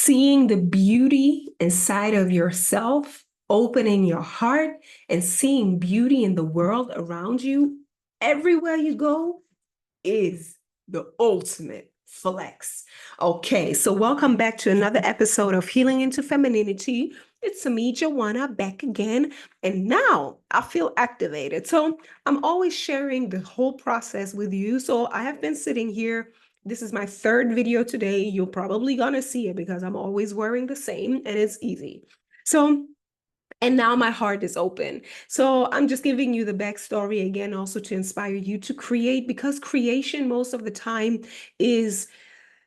seeing the beauty inside of yourself, opening your heart, and seeing beauty in the world around you everywhere you go is the ultimate flex. Okay, so welcome back to another episode of Healing into Femininity. It's me, Joanna, back again. And now I feel activated. So I'm always sharing the whole process with you. So I have been sitting here. This is my third video today. You're probably gonna see it because I'm always wearing the same and it's easy. So and now my heart is open. So I'm just giving you the backstory again, also to inspire you to create, because creation most of the time is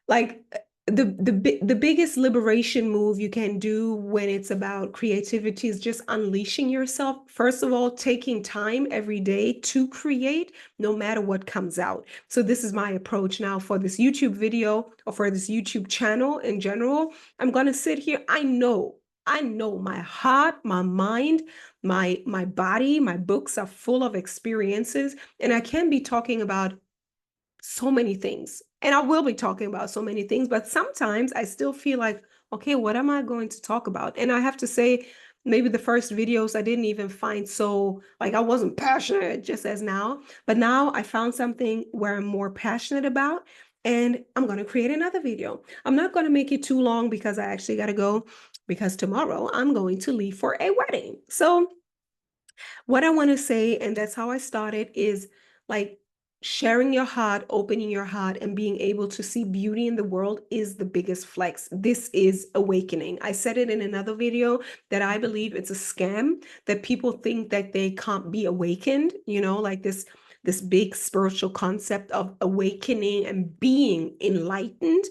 like the biggest liberation move you can do when it's about creativity is just unleashing yourself. First of all, taking time every day to create, no matter what comes out. So this is my approach now for this YouTube video or for this YouTube channel in general. I'm gonna sit here. I know my heart, my mind, my body, my books are full of experiences, and I can be talking about so many things. And I will be talking about so many things, but sometimes I still feel like, okay, what am I going to talk about? And I have to say, maybe the first videos I didn't even find so, like, I wasn't passionate just as now, but now I found something where I'm more passionate about. And I'm going to create another video. I'm not going to make it too long because I actually got to go, because tomorrow I'm going to leave for a wedding. So what I want to say, and that's how I started, is like sharing your heart, opening your heart, and being able to see beauty in the world is the biggest flex. This is awakening. I said it in another video that I believe it's a scam, that people think that they can't be awakened, like this big spiritual concept of awakening and being enlightened.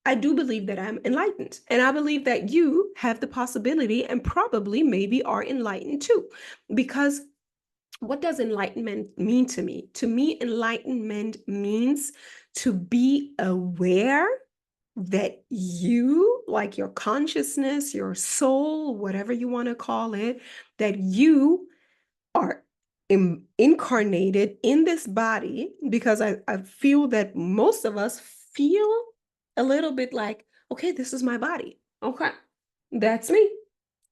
I do believe that I'm enlightened, and I believe that you have the possibility and probably maybe are enlightened too. Because what does enlightenment mean to me? To me, enlightenment means to be aware that you, like your consciousness, your soul, whatever you want to call it, that you are incarnated in this body. Because I feel that most of us feel a little bit like, okay, this is my body. Okay, that's me.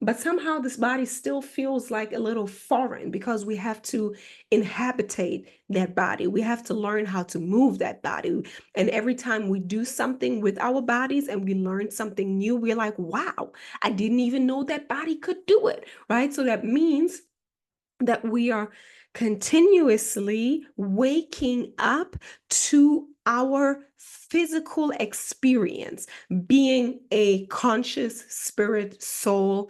But somehow this body still feels like a little foreign because we have to inhabitate that body. We have to learn how to move that body. And every time we do something with our bodies and we learn something new, we're like, wow, I didn't even know that body could do it, right? So that means that we are continuously waking up to our physical experience, being a conscious spirit, soul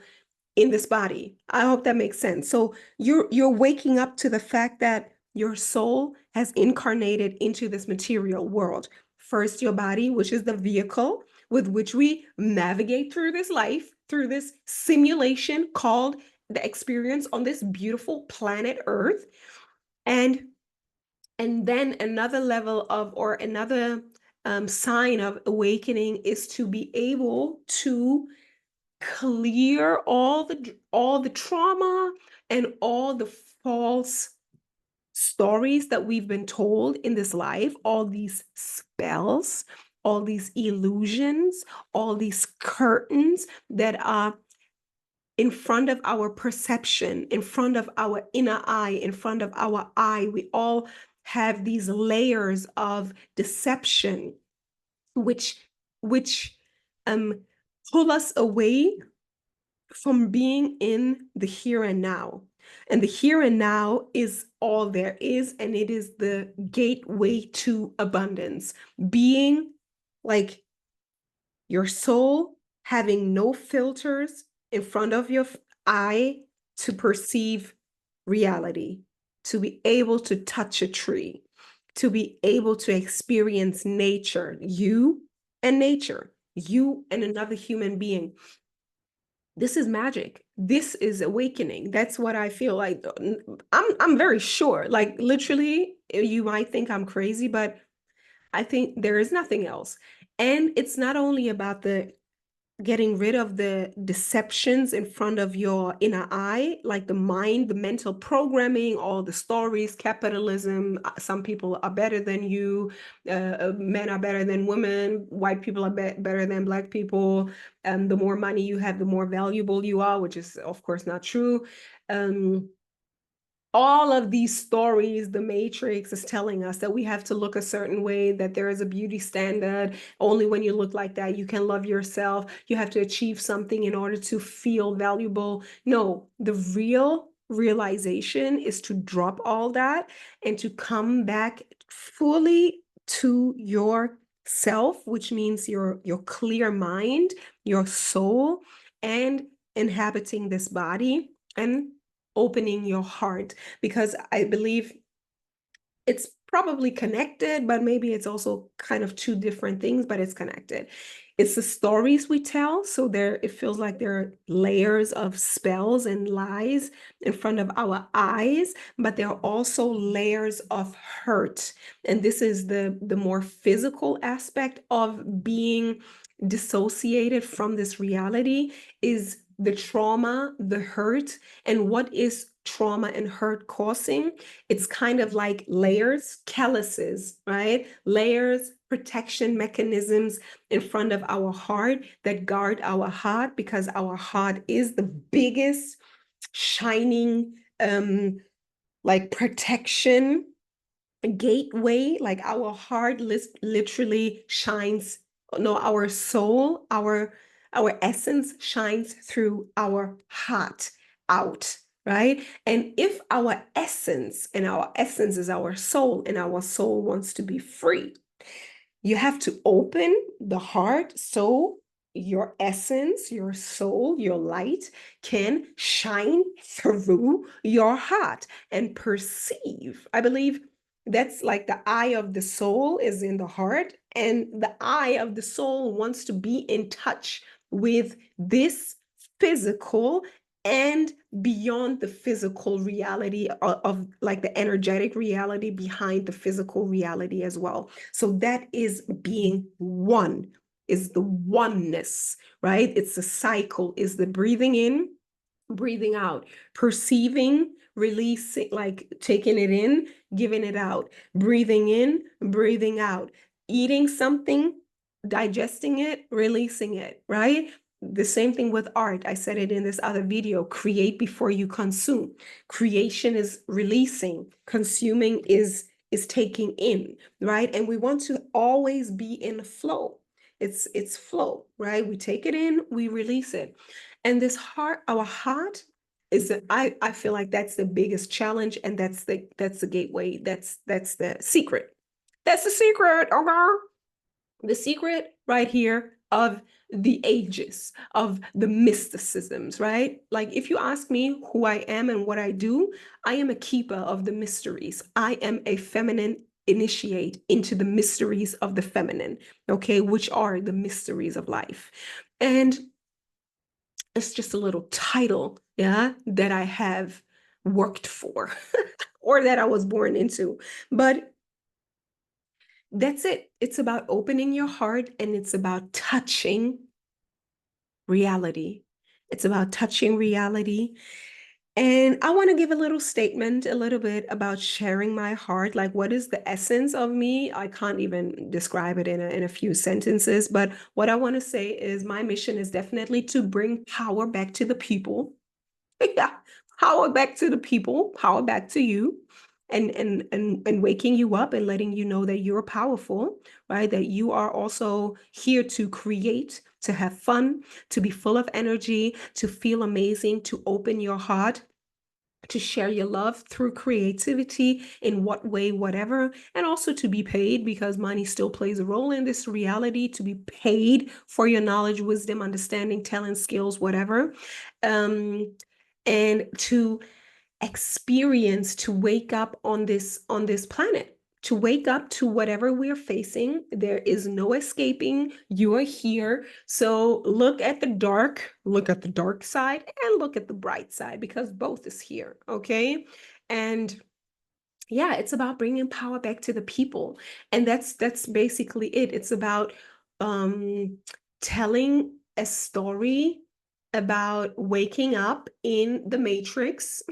in this body. I hope that makes sense. So you're waking up to the fact that your soul has incarnated into this material world. First, your body, which is the vehicle with which we navigate through this life, through this simulation called the experience on this beautiful planet Earth. And and then another level of, or another sign of awakening, is to be able to clear all the trauma and all the false stories that we've been told in this life, all these spells, all these illusions, all these curtains that are in front of our perception, in front of our inner eye, in front of our eye. We all have these layers of deception, which um pull us away from being in the here and now. And the here and now is all there is, and it is the gateway to abundance. Being like your soul, having no filters in front of your eye to perceive reality, to be able to touch a tree, to be able to experience nature, you and nature, you and another human being. This is magic. This is awakening. That's what I feel like. I'm very sure. Like, literally, you might think I'm crazy, but I think there is nothing else. And it's not only about the getting rid of the deceptions in front of your inner eye, like the mind, the mental programming, all the stories, capitalism. Some people are better than you. Men are better than women. White people are better than Black people. The more money you have, the more valuable you are, which is, of course, not true. All of these stories, the Matrix is telling us that we have to look a certain way, that there is a beauty standard. Only when you look like that, you can love yourself. You have to achieve something in order to feel valuable. No, the real realization is to drop all that and to come back fully to yourself, which means your clear mind, your soul, and inhabiting this body and opening your heart, because I believe it's probably connected, but maybe it's also kind of two different things, but it's connected. It's the stories we tell. So it feels like there are layers of spells and lies in front of our eyes, but there are also layers of hurt. And this is the more physical aspect of being dissociated from this reality, is the trauma, the hurt. And what is trauma and hurt causing? It's kind of like layers, calluses, right? Layers, protection mechanisms in front of our heart that guard our heart, because our heart is the biggest shining like protection gateway. Like our heart literally shines, no, our soul, our essence shines through our heart out, right? And if our essence, and our essence is our soul, and our soul wants to be free, you have to open the heart so your essence, your soul, your light can shine through your heart and perceive. I believe that's like the eye of the soul is in the heart, and the eye of the soul wants to be in touch with this physical and beyond the physical reality of like the energetic reality behind the physical reality as well. So that is being one, is the oneness, right? It's a cycle, is the breathing in, breathing out, perceiving, releasing, like taking it in, giving it out, breathing in, breathing out, eating something, digesting it, releasing it, right? The same thing with art. I said it in this other video: create before you consume. Creation is releasing, consuming is taking in, right? And we want to always be in flow. It's flow, right? We take it in, we release it. And this heart, our heart is I feel like that's the biggest challenge, and that's the gateway. That's the secret. That's the secret, okay? The secret right here of the ages, of the mysticisms, right? Like if you ask me who I am and what I do, I am a keeper of the mysteries. I am a feminine initiate into the mysteries of the feminine, okay, which are the mysteries of life. And it's just a little title, yeah, that I have worked for or that I was born into. But that's it. It's about opening your heart, and it's about touching reality. It's about touching reality. And I want to give a little statement, a little bit about sharing my heart. Like, what is the essence of me? I can't even describe it in a few sentences. But what I want to say is my mission is definitely to bring power back to the people. Yeah, power back to the people, power back to you, and waking you up and letting you know that you're powerful, right? That you are also here to create, to have fun, to be full of energy, to feel amazing, to open your heart, to share your love through creativity in what way, whatever, and also to be paid, because money still plays a role in this reality, to be paid for your knowledge, wisdom, understanding, talent, skills, whatever. And to experience, to wake up on this planet, to wake up to whatever we're facing. There is no escaping. You are here. So look at the dark side, and look at the bright side, because both is here, okay? And yeah, it's about bringing power back to the people. And that's basically it. It's about telling a story about waking up in the Matrix.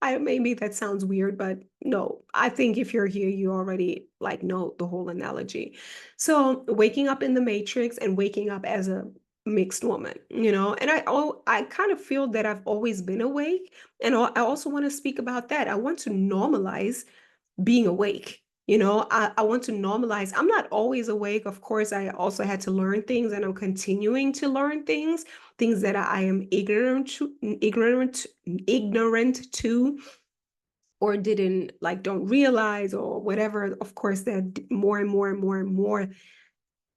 I maybe that sounds weird, but no, I think if you're here, you already like know the whole analogy. So waking up in the Matrix and waking up as a mixed woman, and I kind of feel that I've always been awake, and I also want to speak about that. I want to normalize being awake. I want to normalize. I'm not always awake. Of course, I also had to learn things and I'm continuing to learn things that I am ignorant to, or didn't like, don't realize, or whatever. Of course, there are more and more and more and more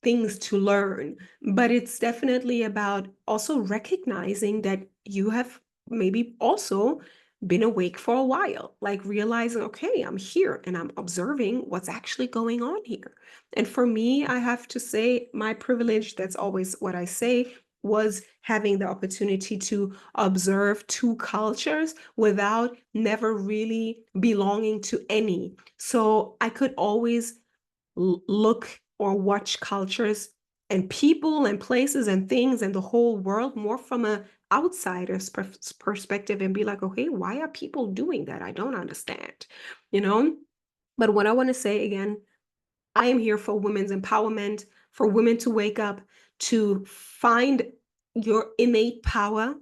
things to learn, but it's definitely about also recognizing that you have maybe also been awake for a while, like realizing, okay, I'm here and I'm observing what's actually going on here. And for me, I have to say, my privilege, that's always what I say, was having the opportunity to observe two cultures without never really belonging to any. So I could always look or watch cultures and people and places and things and the whole world more from a outsider's perspective, and be like, okay, why are people doing that? I don't understand, you know? But what I want to say again, I am here for women's empowerment, for women to wake up, to find your innate power,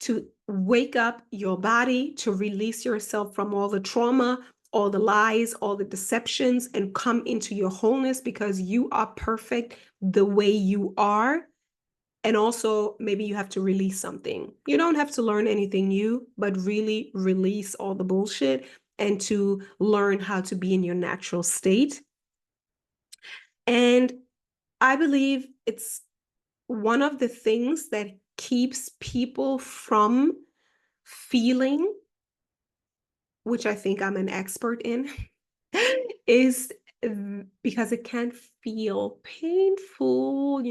to wake up your body, to release yourself from all the trauma, all the lies, all the deceptions, and come into your wholeness, because you are perfect the way you are. And also, maybe you have to release something. You don't have to learn anything new, but really release all the bullshit and to learn how to be in your natural state. And I believe it's one of the things that keeps people from feeling, which I think I'm an expert in, is because it can feel painful,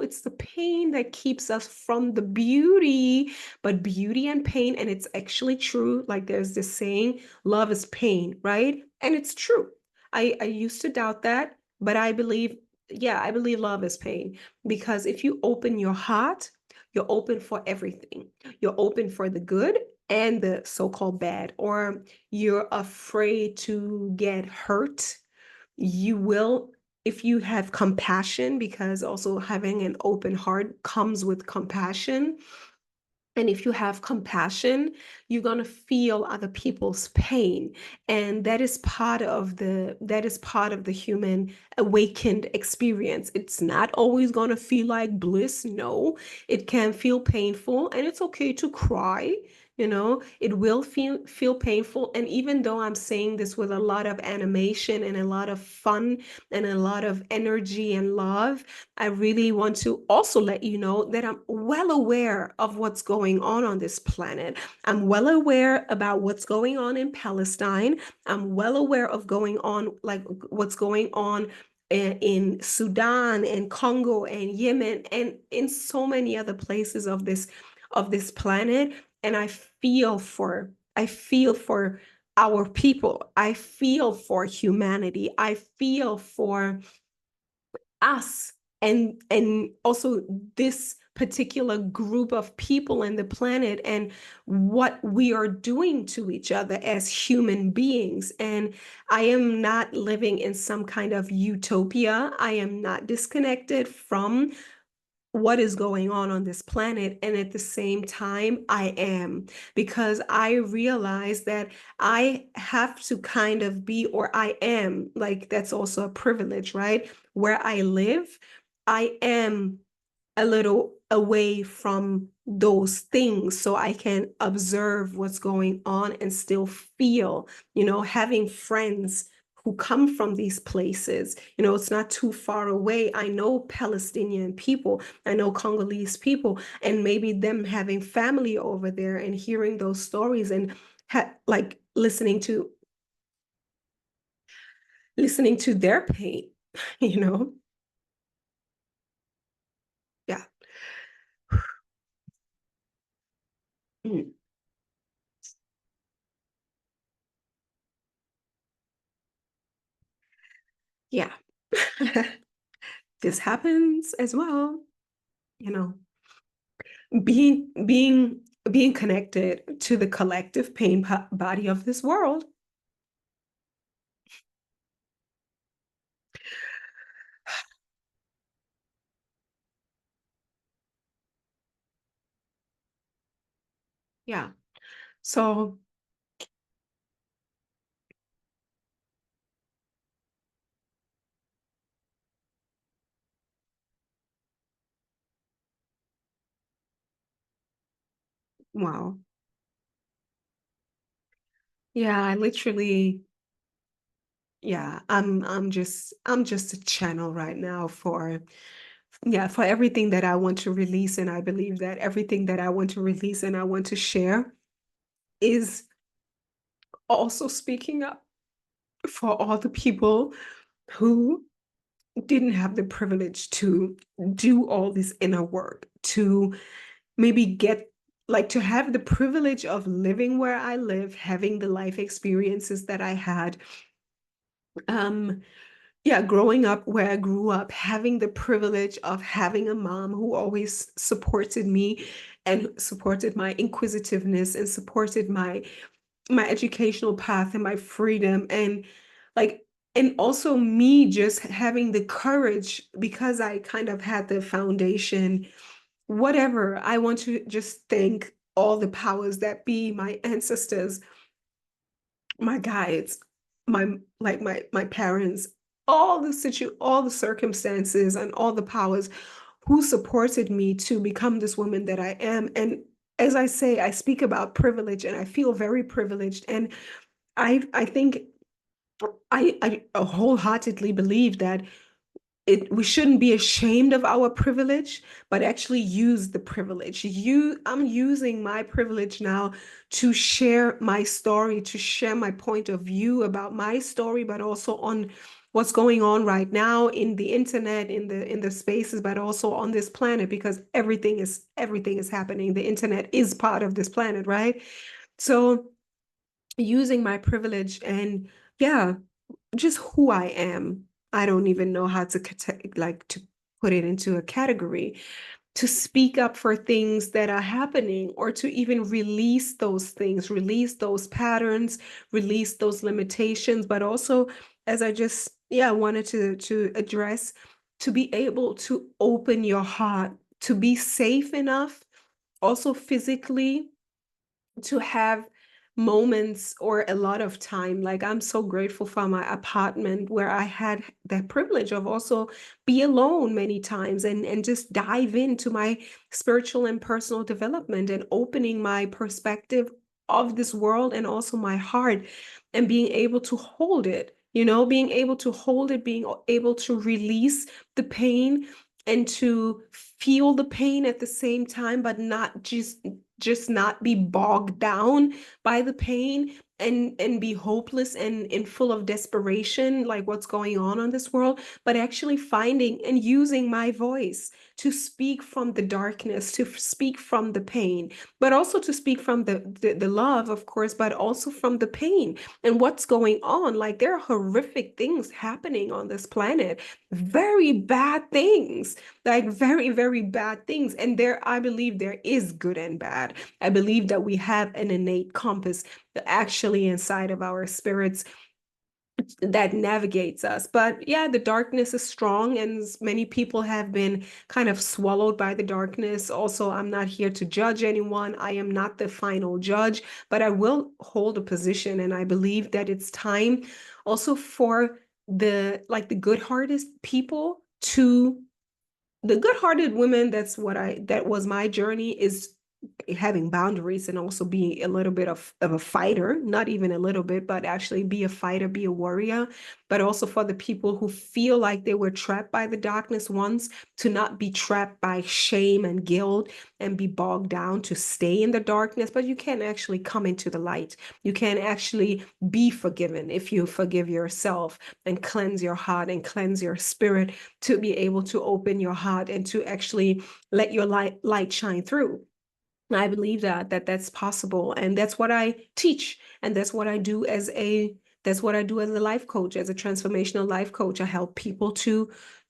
it's the pain that keeps us from the beauty. But beauty and pain, and it's actually true, like there's this saying, love is pain, right? And it's true. I used to doubt that, but I believe, yeah, I believe love is pain, because if you open your heart, you're open for everything. You're open for the good and the so-called bad, or you're afraid to get hurt. You will, if you have compassion, because also having an open heart comes with compassion. And if you have compassion, you're going to feel other people's pain. And that is part of the human awakened experience. It's not always going to feel like bliss. No, it can feel painful, and it's okay to cry. It will feel painful. And even though I'm saying this with a lot of animation and a lot of fun and a lot of energy and love, I really want to also let you know that I'm well aware of what's going on this planet. I'm well aware about what's going on in Palestine. I'm well aware of going on, like what's going on in Sudan and Congo and Yemen and in so many other places of this planet. And I feel for our people. I feel for humanity. I feel for us, and also this particular group of people in the planet, and what we are doing to each other as human beings. And I am not living in some kind of utopia. I am not disconnected from what is going on this planet. And at the same time, I am, because I realize that I have to kind of be, or I am, like, that's also a privilege, right? Where I live, I am a little away from those things, so I can observe what's going on and still feel, having friends who come from these places. It's not too far away. I know Palestinian people, I know Congolese people, and maybe them having family over there and hearing those stories, and like listening to their pain, you know? Yeah. Mm. Yeah. This happens as well. you know, being connected to the collective pain body of this world. Yeah. So, wow. Yeah, I literally, yeah, I'm just a channel right now for, yeah, for everything that I want to release. And I believe that everything that I want to release and I want to share is also speaking up for all the people who didn't have the privilege to do all this inner work, to maybe get, like, to have the privilege of living where I live, having the life experiences that I had. Um, yeah, growing up where I grew up, having the privilege of having a mom who always supported me and supported my inquisitiveness and supported my educational path and my freedom, and like, and also me just having the courage because I kind of had the foundation. Whatever, I want to just thank all the powers that be, my ancestors, my guides, my parents, all the circumstances and all the powers who supported me to become this woman that I am. And as I say, I speak about privilege and I feel very privileged. And I think I wholeheartedly believe that we shouldn't be ashamed of our privilege, but actually use the privilege. I'm using my privilege now to share my story, to share my point of view about my story, but also on what's going on right now in the internet, in the spaces, but also on this planet, because everything is happening. The internet is part of this planet, right? So using my privilege and, yeah, just who I am. I don't even know how to like to put it into a category, to speak up for things that are happening, or to even release those things, release those patterns, release those limitations, but also, as I just, yeah, wanted to address, to be able to open your heart, to be safe enough, also physically, to have moments or a lot of time. Like, I'm so grateful for my apartment where I had that privilege of also be alone many times, and just dive into my spiritual and personal development and opening my perspective of this world and also my heart, and being able to hold it, being able to hold it, being able to release the pain and to feel the pain at the same time, but not just not be bogged down by the pain, and be hopeless and full of desperation, like what's going on this world, but actually finding and using my voice to speak from the darkness, to speak from the pain, but also to speak from the love, of course, but also from the pain and what's going on. Like, there are horrific things happening on this planet, very bad things, like very, very bad things. And there, I believe there is good and bad. I believe that we have an innate compass actually inside of our spirits that navigates us. But yeah, the darkness is strong, and many people have been kind of swallowed by the darkness. Also, I'm not here to judge anyone. I am not the final judge, but I will hold a position. And I believe that it's time also for the good-hearted people to, the good-hearted women, that was my journey, is having boundaries and also being a little bit of a fighter, not even a little bit, but actually be a fighter, be a warrior. But also for the people who feel like they were trapped by the darkness once, to not be trapped by shame and guilt and be bogged down to stay in the darkness, but you can actually come into the light. You can actually be forgiven if you forgive yourself and cleanse your heart and cleanse your spirit, to be able to open your heart and to actually let your light shine through. I believe that's possible, and that's what I teach, and that's what I do as a life coach, as a transformational life coach. I help people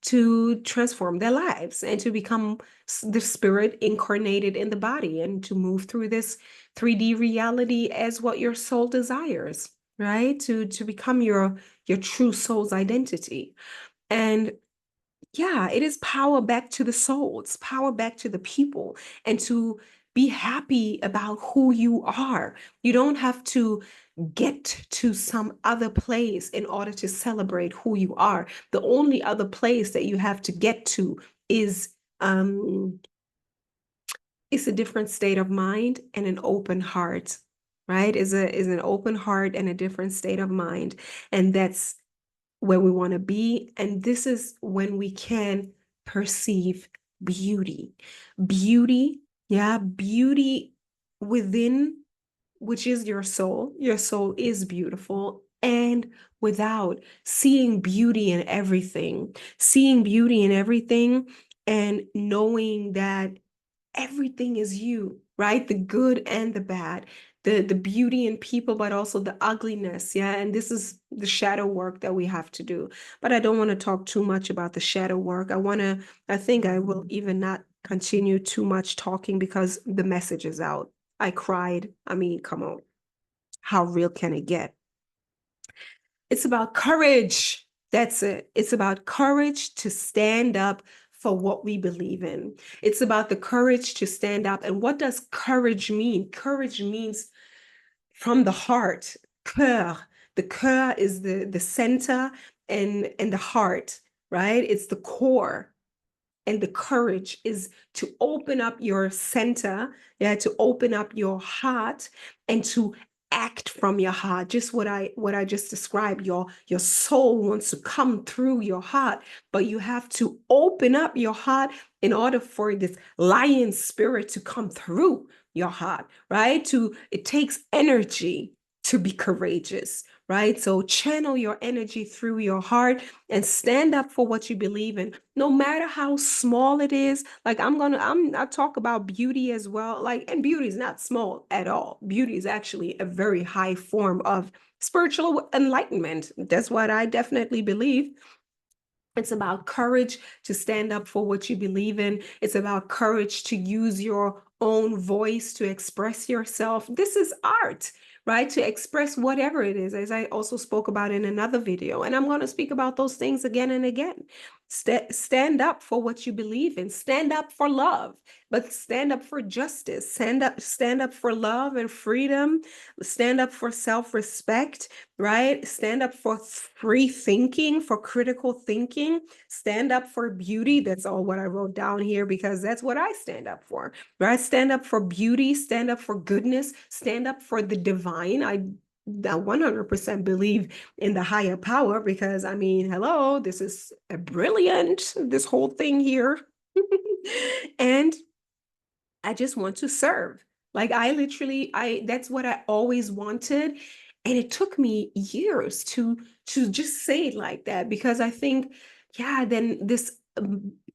to transform their lives and to become the spirit incarnated in the body and to move through this 3D reality as what your soul desires, right? To become your true soul's identity. And yeah, it is power back to the soul. It's power back to the people and to be happy about who you are. You don't have to get to some other place in order to celebrate who you are. The only other place that you have to get to is um is a different state of mind and an open heart, right? Is an open heart and a different state of mind. And that's where we want to be. And this is when we can perceive beauty. Beauty, yeah, beauty within, which is your soul. Your soul is beautiful. And without, seeing beauty in everything, seeing beauty in everything, and knowing that everything is you, right? The good and the bad, the beauty in people, but also the ugliness. Yeah. And this is the shadow work that we have to do. But I don't want to talk too much about the shadow work. I think I will even not continue too much talking because the message is out. I cried. I mean, come on. How real can it get? It's about courage. That's it. It's about courage to stand up for what we believe in. It's about the courage to stand up. And what does courage mean? Courage means from the heart. Cœur. The cœur is the center and the heart, right? It's the core. And the courage is to open up your center, yeah, to open up your heart and to act from your heart. Just what I just described. Your soul wants to come through your heart, but you have to open up your heart in order for this lion spirit to come through your heart, right? It takes energy to be courageous, right? So channel your energy through your heart and stand up for what you believe in, no matter how small it is. Like I talk about beauty as well. Like, and beauty is not small at all. Beauty is actually a very high form of spiritual enlightenment. That's what I definitely believe. It's about courage to stand up for what you believe in. It's about courage to use your own voice to express yourself. This is art, right? To express whatever it is, as I also spoke about in another video. And I'm going to speak about those things again and again. Stand up for what you believe in. Stand up for love, but stand up for justice. Stand up for love and freedom. Stand up for self-respect, right? Stand up for free thinking, for critical thinking. Stand up for beauty. That's all what I wrote down here because that's what I stand up for, right? Stand up for beauty, stand up for goodness, stand up for the divine. I 100% believe in the higher power because I mean, hello, this is a brilliant, this whole thing here. And I just want to serve. Like that's what I always wanted. And it took me years to just say it like that because I think, yeah, then this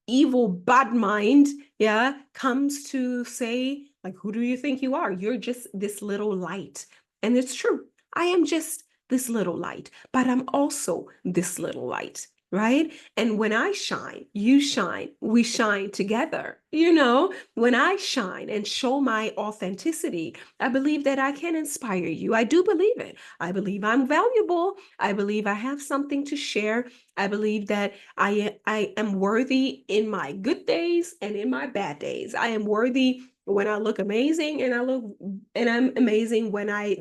evil bad mind, yeah, comes to say, like, who do you think you are? You're just this little light. And it's true. I am just this little light, but I'm also this little light, right? And when I shine, you shine, we shine together. When I shine and show my authenticity, I believe that I can inspire you. I do believe it. I believe I'm valuable. I believe I have something to share. I believe that I am worthy in my good days and in my bad days. I am worthy when I look amazing and I'm amazing when I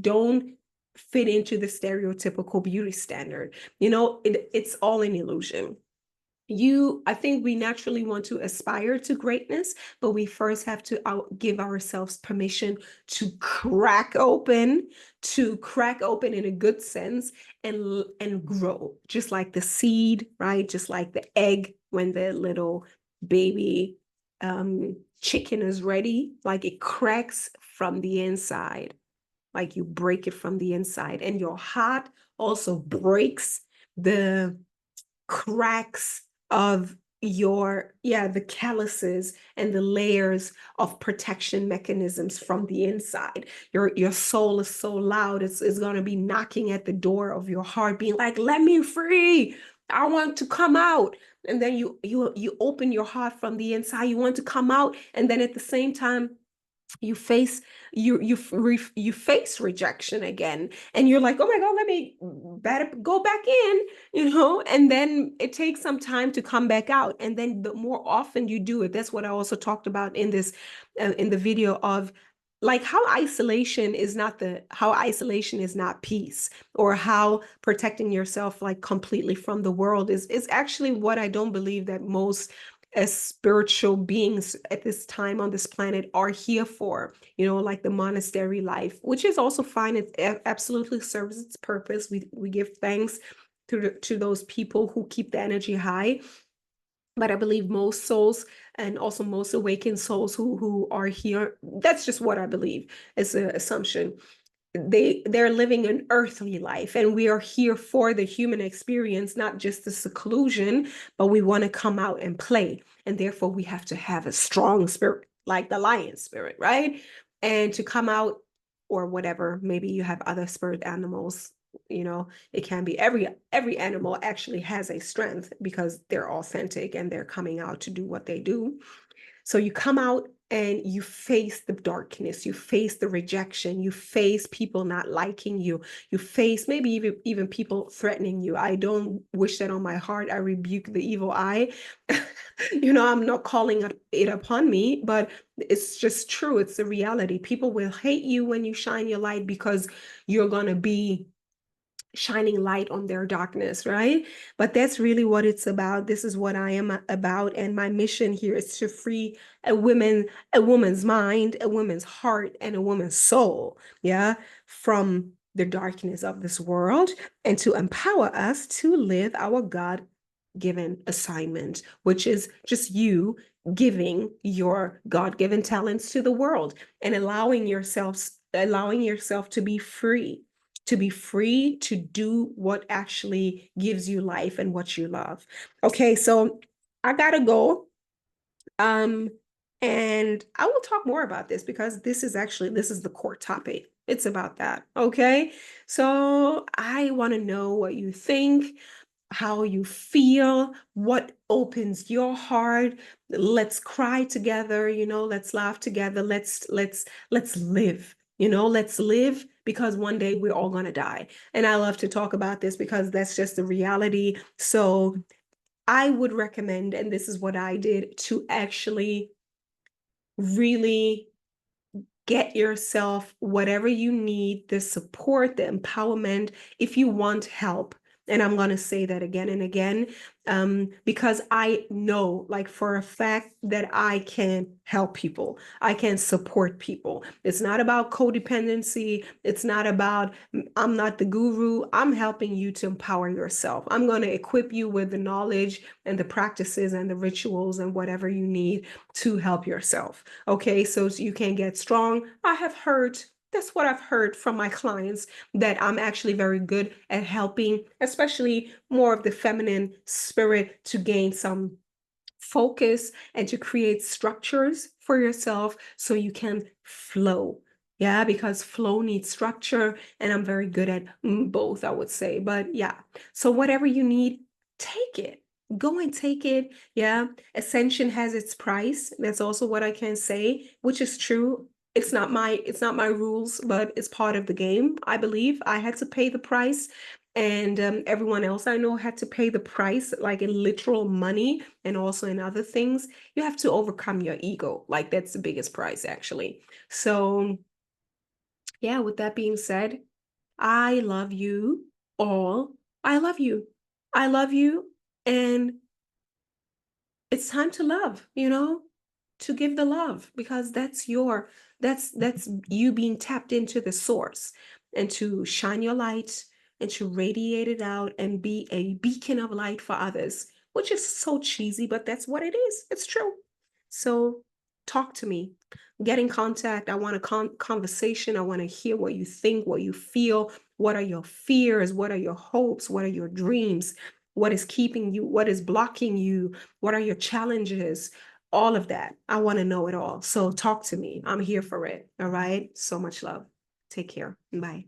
don't fit into the stereotypical beauty standard. It's all an illusion. I think we naturally want to aspire to greatness, but we first have to give ourselves permission to crack open in a good sense and grow, just like the seed, right? Just like the egg when the little baby chicken is ready, like it cracks from the inside, like you break it from the inside, and your heart also breaks the cracks of the calluses and the layers of protection mechanisms from the inside. Your soul is so loud, it's going to be knocking at the door of your heart being like, let me free, I want to come out. and then you open your heart from the inside. You want to come out, and then at the same time you face you face rejection again, and you're like, oh my god, let me better go back in, and then it takes some time to come back out. And then the more often you do it, that's what I also talked about in this in the video of like how isolation is not peace, or how protecting yourself like completely from the world is actually what I don't believe that most as spiritual beings at this time on this planet are here for, like the monastery life, which is also fine. It absolutely serves its purpose. We give thanks to those people who keep the energy high. But I believe most souls, and also most awakened souls who are here, that's just what I believe is an assumption. They're living an earthly life, and we are here for the human experience, not just the seclusion, but we want to come out and play, and therefore we have to have a strong spirit, like the lion spirit, right? And to come out, or whatever, maybe you have other spirit animals, it can be every animal actually has a strength because they're authentic and they're coming out to do what they do. So you come out and you face the darkness, you face the rejection, you face people not liking you, you face maybe even people threatening you. I don't wish that on my heart. I rebuke the evil eye. I'm not calling it upon me, but it's just true. It's the reality. People will hate you when you shine your light because you're going to be shining light on their darkness, right? But that's really what it's about. This is what I am about. And my mission here is to free a woman's mind, a woman's heart, and a woman's soul, yeah, from the darkness of this world, and to empower us to live our God-given assignment, which is just you giving your God-given talents to the world and allowing yourself to be free, to do what actually gives you life and what you love. Okay, so I gotta go. Um, and I will talk more about this because this is the core topic. It's about that. Okay, so I want to know what you think, how you feel, what opens your heart. Let's cry together, let's laugh together. Let's live. Let's live, because one day we're all going to die. And I love to talk about this because that's just the reality. So I would recommend, and this is what I did, to actually really get yourself whatever you need, the support, the empowerment, if you want help. And I'm going to say that again and again, because I know, like for a fact, that I can help people. I can support people. It's not about codependency. It's not about, I'm not the guru. I'm helping you to empower yourself. I'm going to equip you with the knowledge and the practices and the rituals and whatever you need to help yourself. Okay, so you can get strong. That's what I've heard from my clients, that I'm actually very good at helping, especially more of the feminine spirit, to gain some focus and to create structures for yourself so you can flow. Yeah, because flow needs structure, and I'm very good at both, I would say. But yeah, so whatever you need, take it. Go and take it. Yeah, ascension has its price. That's also what I can say, which is true. It's not my rules, but it's part of the game. I believe I had to pay the price, and everyone else I know had to pay the price, like in literal money and also in other things. You have to overcome your ego. Like that's the biggest price, actually. So yeah, with that being said, I love you all. I love you. I love you. And it's time to love, to give the love, because that's you being tapped into the source, and to shine your light and to radiate it out and be a beacon of light for others, which is so cheesy, but that's what it is. It's true. So talk to me, get in contact. I want a conversation. I want to hear what you think, what you feel. What are your fears? What are your hopes? What are your dreams? What is keeping you? What is blocking you? What are your challenges? All of that. I want to know it all. So talk to me. I'm here for it. All right. So much love. Take care. Bye.